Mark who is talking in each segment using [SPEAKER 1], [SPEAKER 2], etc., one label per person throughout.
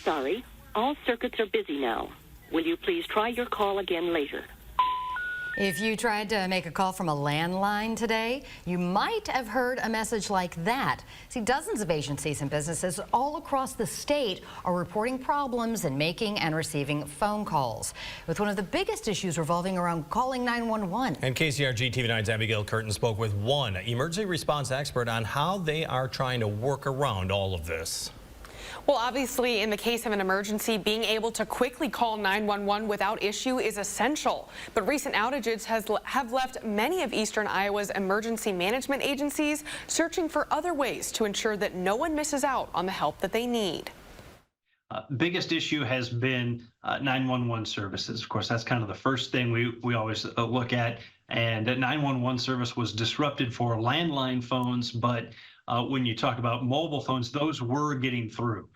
[SPEAKER 1] sorry. All circuits are busy now. Will you please try your call again later?
[SPEAKER 2] If you tried to make a call from a landline today, you might have heard a message like that. See, dozens of agencies and businesses all across the state are reporting problems in making and receiving phone calls, with one of the biggest issues revolving around calling 911.
[SPEAKER 3] And KCRG TV9's Abigail Curtin spoke with one emergency response expert on how they are trying to work around all of this.
[SPEAKER 4] Well, obviously, in the case of an emergency, being able to quickly call 911 without issue is essential. But recent outages have left many of Eastern Iowa's emergency management agencies searching for other ways to ensure that no one misses out on the help that they need.
[SPEAKER 5] Biggest issue has been 911 services. Of course, that's kind of the first thing we always look at. And that 911 service was disrupted for landline phones, but when you talk about mobile phones, those were getting through.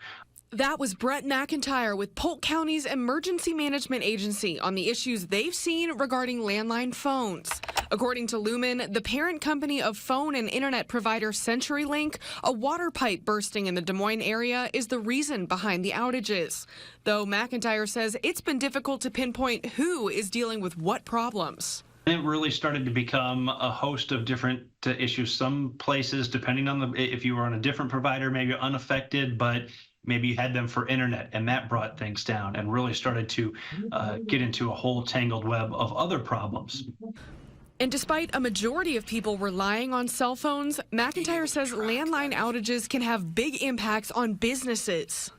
[SPEAKER 6] That was Brett McIntyre with Polk County's Emergency Management Agency on the issues they've seen regarding landline phones. According to Lumen, the parent company of phone and internet provider CenturyLink, a water pipe bursting in the Des Moines area is the reason behind the outages. Though McIntyre says it's been difficult to pinpoint who is dealing with what problems.
[SPEAKER 5] It really started to become a host of different issues. Some places, depending on if you were on a different provider, maybe unaffected, but maybe you had them for internet, and that brought things down and really started to get into a whole tangled web of other problems.
[SPEAKER 6] And despite a majority of people relying on cell phones, McIntyre says landline outages can have big impacts on businesses.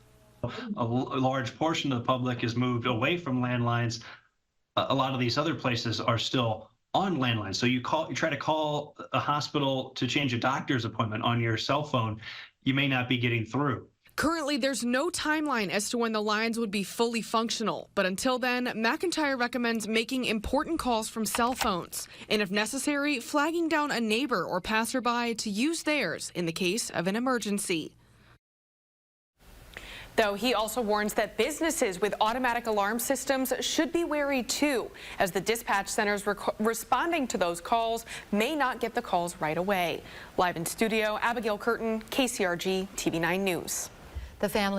[SPEAKER 5] A large portion of the public has moved away from landlines. A lot of these other places are still on landlines. So you try to call a hospital to change a doctor's appointment on your cell phone, you may not be getting through.
[SPEAKER 6] Currently, there's no timeline as to when the lines would be fully functional. But until then, McIntyre recommends making important calls from cell phones, and if necessary, flagging down a neighbor or passerby to use theirs in the case of an emergency.
[SPEAKER 4] Though he also warns that businesses with automatic alarm systems should be wary too, as the dispatch centers responding to those calls may not get the calls right away. Live in studio, Abigail Curtin, KCRG TV9 News.
[SPEAKER 2] The family